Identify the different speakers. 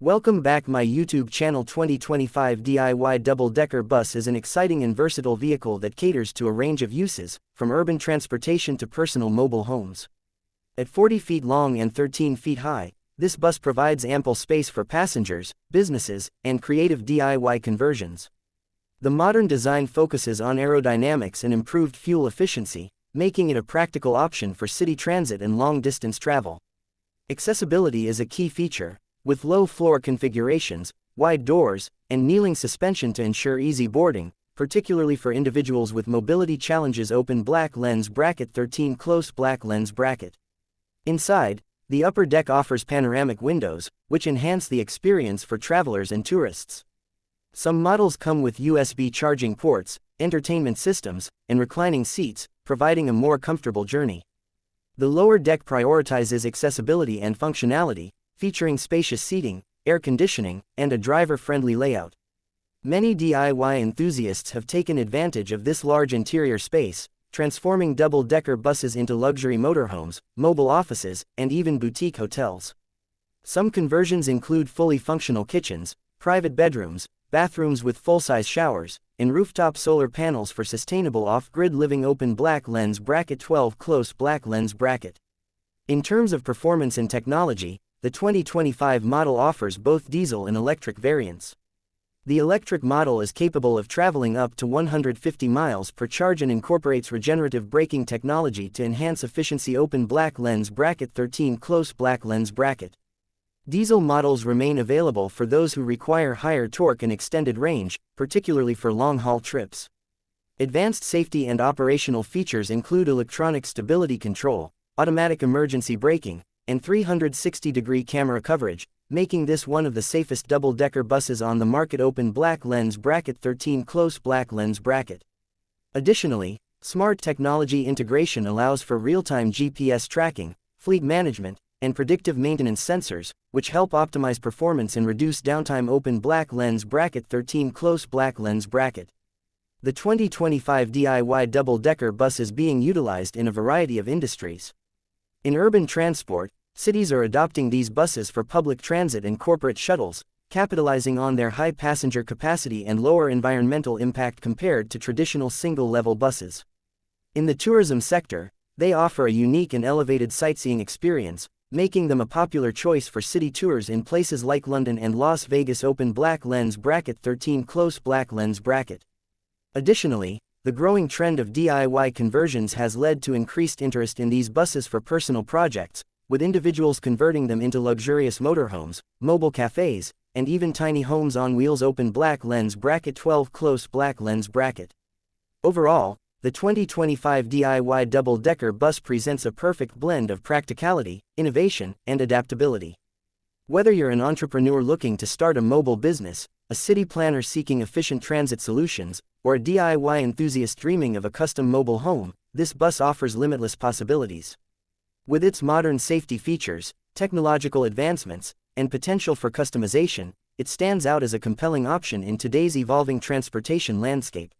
Speaker 1: Welcome back my YouTube channel. 2025 DIY double-decker bus is an exciting and versatile vehicle that caters to a range of uses, from urban transportation to personal mobile homes. At 40 feet long and 13 feet high, this bus provides ample space for passengers, businesses, and creative DIY conversions. The modern design focuses on aerodynamics and improved fuel efficiency, making it a practical option for city transit and long-distance travel. Accessibility is a key feature, with low floor configurations, wide doors, and kneeling suspension to ensure easy boarding, particularly for individuals with mobility challenges. Open black lens bracket. 13 close black lens bracket. Inside, the upper deck offers panoramic windows, which enhance the experience for travelers and tourists. Some models come with USB charging ports, entertainment systems, and reclining seats, providing a more comfortable journey. The lower deck prioritizes accessibility and functionality, featuring spacious seating, air conditioning, and a driver-friendly layout. Many DIY enthusiasts have taken advantage of this large interior space, transforming double-decker buses into luxury motorhomes, mobile offices, and even boutique hotels. Some conversions include fully functional kitchens, private bedrooms, bathrooms with full-size showers, and rooftop solar panels for sustainable off-grid living. Open black lens bracket. 12 close black lens bracket. In terms of performance and technology, the 2025 model offers both diesel and electric variants. The electric model is capable of traveling up to 150 miles per charge and incorporates regenerative braking technology to enhance efficiency. Open black lens bracket. 13 close black lens bracket. Diesel models remain available for those who require higher torque and extended range, particularly for long-haul trips. Advanced safety and operational features include electronic stability control, automatic emergency braking, and 360-degree camera coverage, making this one of the safest double-decker buses on the market. Open black lens bracket. 13 close black lens bracket. Additionally, smart technology integration allows for real-time GPS tracking, fleet management, and predictive maintenance sensors, which help optimize performance and reduce downtime. Open black lens bracket. 13 close black lens bracket. The 2025 DIY double-decker bus is being utilized in a variety of industries. In urban transport, cities are adopting these buses for public transit and corporate shuttles, capitalizing on their high passenger capacity and lower environmental impact compared to traditional single-level buses. In the tourism sector, they offer a unique and elevated sightseeing experience, making them a popular choice for city tours in places like London and Las Vegas. Open black lens bracket. 13 close black lens bracket. Additionally, the growing trend of DIY conversions has led to increased interest in these buses for personal projects, with individuals converting them into luxurious motorhomes, mobile cafes, and even tiny homes on wheels. Open black lens bracket. 12 close black lens bracket. Overall, the 2025 DIY double-decker bus presents a perfect blend of practicality, innovation, and adaptability. Whether you're an entrepreneur looking to start a mobile business, a city planner seeking efficient transit solutions, or a DIY enthusiast dreaming of a custom mobile home, this bus offers limitless possibilities. With its modern safety features, technological advancements, and potential for customization, it stands out as a compelling option in today's evolving transportation landscape.